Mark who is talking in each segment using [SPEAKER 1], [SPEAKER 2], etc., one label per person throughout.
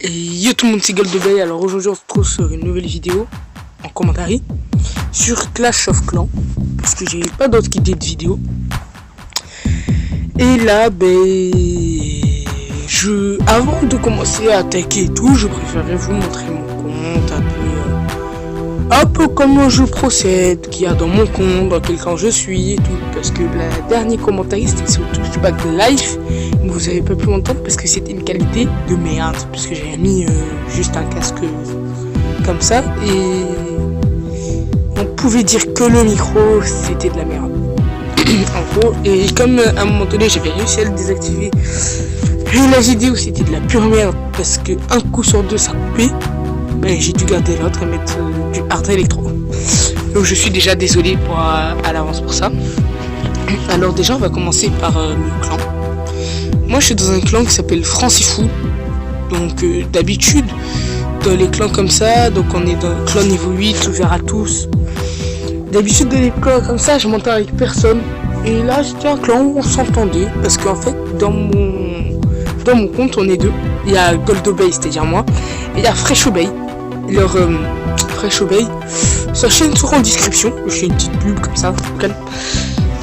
[SPEAKER 1] Et yo tout le monde, c'est Goldobay. Alors aujourd'hui on se retrouve sur une nouvelle vidéo en commentaire sur Clash of Clans, parce que j'ai pas d'autres idées de vidéo. Et là avant de commencer à attaquer et tout, je préférais vous montrer mon compte un peu comment je procède, qu'il y a dans mon compte, dans quel camp je suis et tout, parce que la dernière commentaire c'était sur Touchback Life, vous avez pas pu m'entendre parce que c'était une qualité de merde, parce que j'avais mis juste un casque comme ça et on pouvait dire que le micro c'était de la merde en gros. Et comme à un moment donné j'avais réussi à le désactiver et la vidéo c'était de la pure merde parce que un coup sur deux ça coupait, ben, j'ai dû garder l'autre et mettre du hard électro. Donc je suis déjà désolé à l'avance pour ça. Alors déjà on va commencer par le clan. Moi je suis dans un clan qui s'appelle Francifou. Donc d'habitude dans les clans comme ça, donc on est dans un clan niveau 8 ouvert à tous. D'habitude dans les clans comme ça je m'entends avec personne. Et là c'était un clan où on s'entendait parce qu'en fait dans mon compte on est deux. Il y a Goldobay, c'est-à-dire moi, et il y a Freshobay. Alors Freshobay, sa chaîne sera en description, je fais une petite pub comme ça, calme.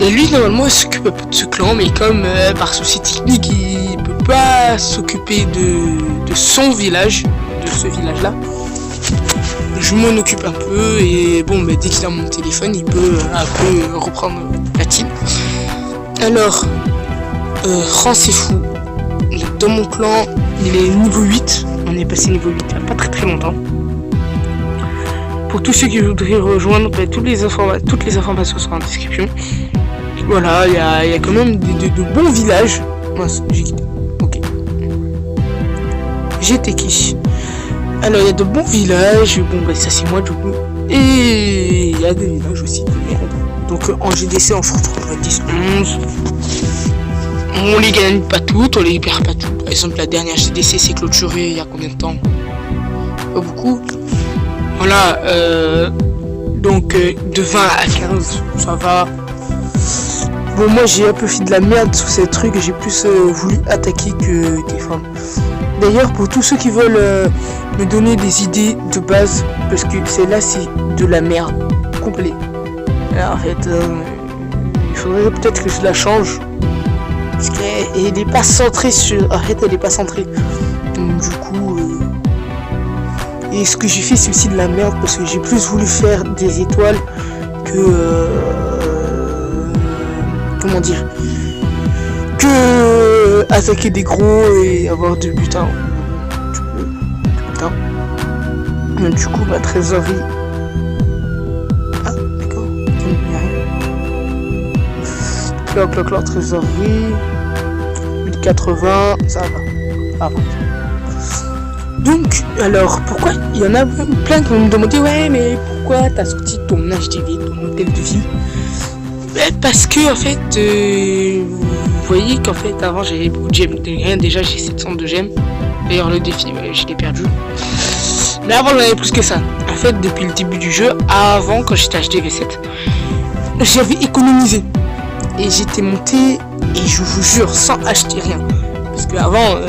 [SPEAKER 1] Et lui normalement il s'occupe un peu de ce clan, mais comme par souci technique il peut pas s'occuper de son village, de ce village là, je m'en occupe un peu. Et bon dès qu'il a mon téléphone il peut un peu reprendre la team. Alors Francifou, dans mon clan il est niveau 8, on est passé niveau 8 il n'y a pas très longtemps. Pour tous ceux qui voudraient rejoindre, toutes les informations sont en description. Voilà, il y a quand même de bons villages. J'ai quitté. Ok. J'étais qui? Alors il y a de bons villages, ça c'est moi du coup. Et il y a des villages aussi de merde. Donc en GDC on se retrouve à 10-11. On les gagne pas toutes, on les perd pas toutes. Par exemple la dernière GDC c'est clôturé il y a combien de temps? Pas beaucoup. Voilà, donc de 20 à 15, ça va. Bon, moi j'ai un peu fait de la merde sur ces trucs, j'ai plus voulu attaquer que défendre. D'ailleurs, pour tous ceux qui veulent me donner des idées de base, parce que celle-là c'est de la merde, complet. Alors, en fait, il faudrait peut-être que je la change, parce qu'elle n'est pas centrée sur... En fait, elle n'est pas centrée. Donc du coup... Et ce que j'ai fait c'est aussi de la merde parce que j'ai plus voulu faire des étoiles que comment dire, que attaquer des gros et avoir du butin. Donc, du coup ma trésorerie. Ah d'accord. Cloc, trésorerie. 1080, ça va. Ah bon. Donc, alors, pourquoi il y en a plein qui vont me demander ouais mais pourquoi t'as sorti ton HDV, ton hôtel de vie? Parce que en fait, vous voyez qu'en fait avant j'avais beaucoup de gemmes, déjà j'ai 700 de gemmes. D'ailleurs le défi, je l'ai perdu. Mais avant j'en avais plus que ça. En fait depuis le début du jeu, avant quand j'étais HDV 7, j'avais économisé. Et j'étais monté, et je vous jure, sans acheter rien. Parce que avant...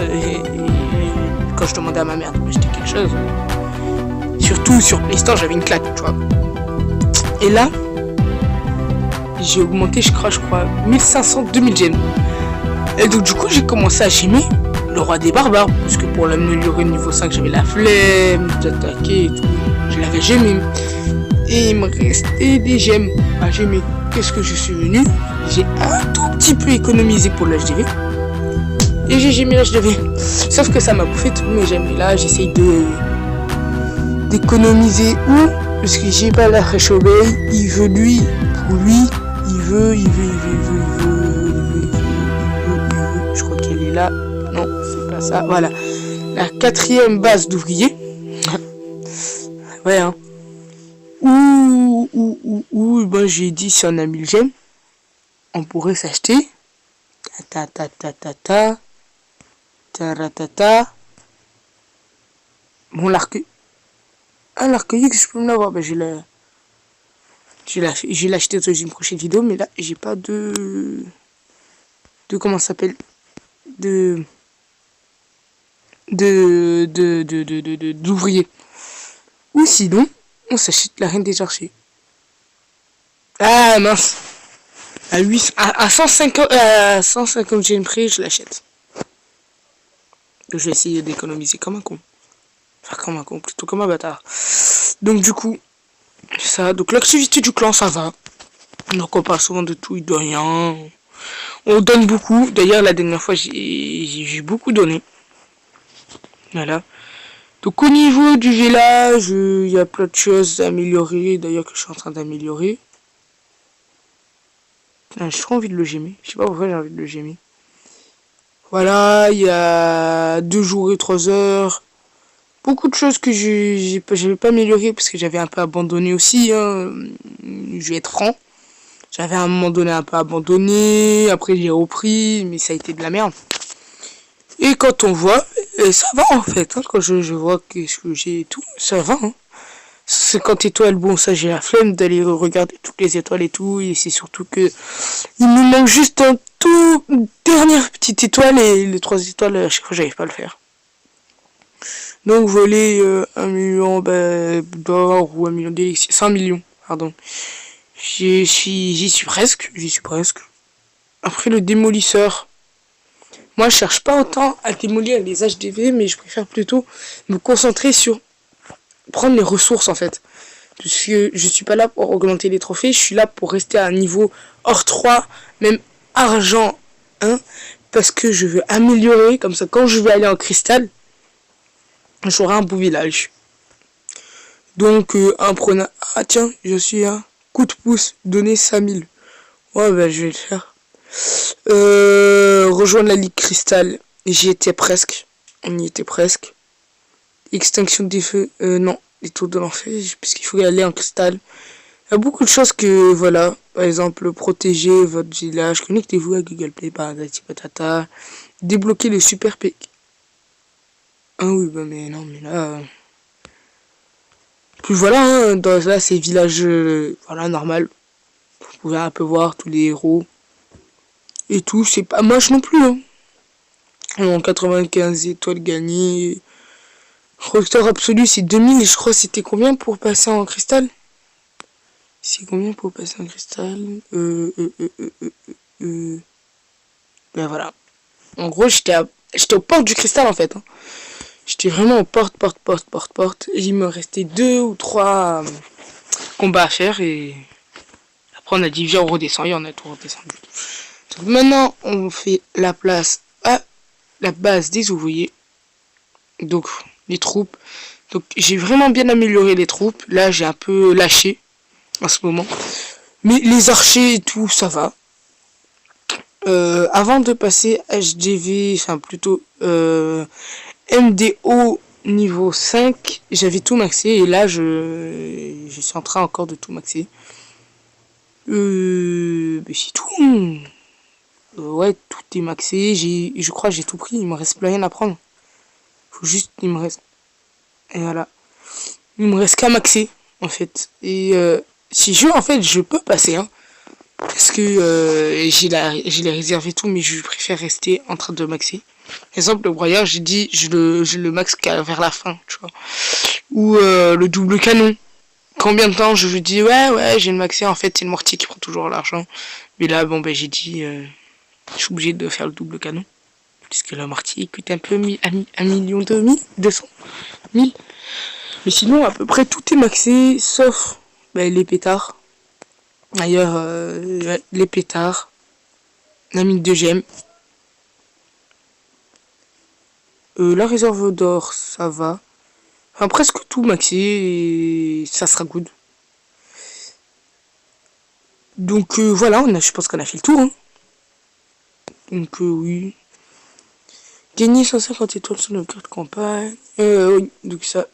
[SPEAKER 1] quand je demandais à ma mère de m'acheter quelque chose, surtout sur Play Store, j'avais une claque, tu vois. Et là, j'ai augmenté, je crois, 1500-2000 gemmes. Et donc, du coup, j'ai commencé à gémer le roi des barbares. Parce que pour l'améliorer niveau 5, j'avais la flemme d'attaquer et tout. Je l'avais gémé. Et il me restait des gemmes à gémer. Qu'est-ce que je suis venu? J'ai un tout petit peu économisé pour l'HDV. Et j'ai gémé l'HDV. Sauf que ça m'a bouffé tous mes gemmes. Et là, j'essaye d'économiser où? Parce que j'ai pas la Freshobay. Il veut lui. Pour lui, il veut. Je crois qu'elle est là. Non, c'est pas ça. Voilà. La 4e base d'ouvriers. Ouais, hein. Ben, j'ai dit si on a 1000 gemmes, on pourrait s'acheter. Taratata. Bon, l'arcueil. Ah, l'arcueil que je peux me l'avoir. Ben, j'ai l'acheté dans une prochaine vidéo, mais là, j'ai pas de comment ça s'appelle? d'ouvriers. Ou sinon, on s'achète la Reine des Archers. Ah mince. À 150 Gem prix, je l'achète. Je vais essayer d'économiser comme un con. Enfin, comme un con, plutôt comme un bâtard. Donc du coup, ça. Donc l'activité du clan, ça va. Donc on parle souvent de tout et de rien. On donne beaucoup. D'ailleurs, la dernière fois, j'ai beaucoup donné. Voilà. Donc au niveau du village, il y a plein de choses à améliorer. D'ailleurs, que je suis en train d'améliorer. J'ai trop envie de le gémer. Je sais pas pourquoi j'ai envie de le gémer. Voilà, il y a 2 jours et 3 heures. Beaucoup de choses que j'avais pas amélioré parce que j'avais un peu abandonné aussi. Hein. Je vais être franc. J'avais à un moment donné un peu abandonné. Après j'ai repris, mais ça a été de la merde. Et quand on voit, ça va en fait. Hein, quand je vois ce que j'ai et tout, ça va. Hein. 50 étoiles, bon ça j'ai la flemme d'aller regarder toutes les étoiles et tout, et c'est surtout que il me manque juste un tout dernière petite étoile, et les 3 étoiles à chaque fois j'arrive pas à le faire. Donc voler 1 million d'or ou 1 million d'élixir, 100 millions, pardon. J'y suis presque, Après le démolisseur, moi je cherche pas autant à démolir les HDV, mais je préfère plutôt me concentrer sur prendre les ressources en fait. Parce que je suis pas là pour augmenter les trophées, je suis là pour rester à un niveau hors 3, même argent 1, parce que je veux améliorer, comme ça quand je vais aller en cristal, j'aurai un beau village. Donc un prenant, ah tiens, je suis un coup de pouce, donner 5000. Ouais bah je vais le faire. Rejoindre la Ligue Cristal, j'y étais presque, on y était presque. Extinction des feux, non. Les tours de l'enfer, puisqu'il faut y aller en cristal. Il y a beaucoup de choses que, voilà. Par exemple, protéger votre village. Connectez-vous à Google Play, patati patata. Débloquer le super pic. Ah oui, bah mais non, mais là... Puis voilà, hein, là, c'est village, voilà, normal. Vous pouvez un peu voir tous les héros. Et tout, c'est pas moche non plus, hein. En 95 étoiles gagnées. Record absolu, c'est 2000. Et je crois c'était combien pour passer en cristal? C'est combien pour passer en cristal? Ben voilà. En gros, j'étais aux portes du cristal en fait. Hein. J'étais vraiment aux portes. Et il me restait 2 ou 3 combats à faire. Et après, on a dit, viens, on redescend. Et on a tout redescendu. Donc maintenant, on fait la place à la base des ouvriers. Donc, les troupes. Donc, j'ai vraiment bien amélioré les troupes. Là, j'ai un peu lâché en ce moment. Mais les archers et tout, ça va. Avant de passer HDV, enfin plutôt MDO niveau 5, j'avais tout maxé et là je suis en train encore de tout maxer. Mais c'est tout. Ouais, tout est maxé. Je crois que j'ai tout pris. Il me reste plus rien à prendre. Faut juste, il me reste. Et voilà. Il me reste qu'à maxer en fait. Et si je veux en fait, je peux passer. Hein. Parce que j'ai les réservé tout, mais je préfère rester en train de maxer. Par exemple, le broyeur, j'ai dit, je le max qu'à vers la fin, tu vois. Ou le double canon. Combien de temps je lui dis, ouais, j'ai le maxé, en fait, c'est le mortier qui prend toujours l'argent. Mais là, bon, ben, j'ai dit, je suis obligé de faire le double canon. Puisque le mortier coûte un peu 1 million 200 000. Mais sinon, à peu près tout est maxé, sauf les pétards. D'ailleurs, les pétards, la mine de gemmes, la réserve d'or, ça va. Enfin, presque tout maxé et ça sera good. Donc voilà, je pense qu'on a fait le tour. Hein. Donc oui. Gagner 150 étoiles sur le cœur de campagne. Oui, donc ça.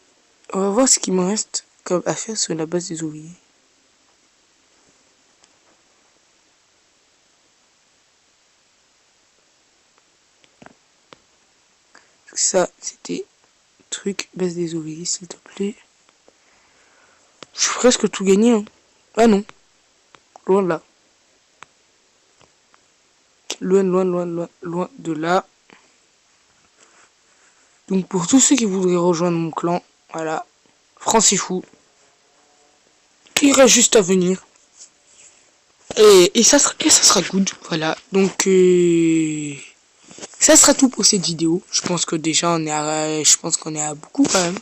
[SPEAKER 1] On va voir ce qu'il me reste comme à faire sur la base des ouvriers. Ça, c'était truc base des ouvriers, s'il te plaît. Je suis presque tout gagné. Hein. Ah non. Loin de là. Loin de là. Donc pour tous ceux qui voudraient rejoindre mon clan, voilà, Francifou, il reste juste à venir. Et ça sera good, voilà. Donc ça sera tout pour cette vidéo. Je pense que déjà je pense qu'on est à beaucoup quand même.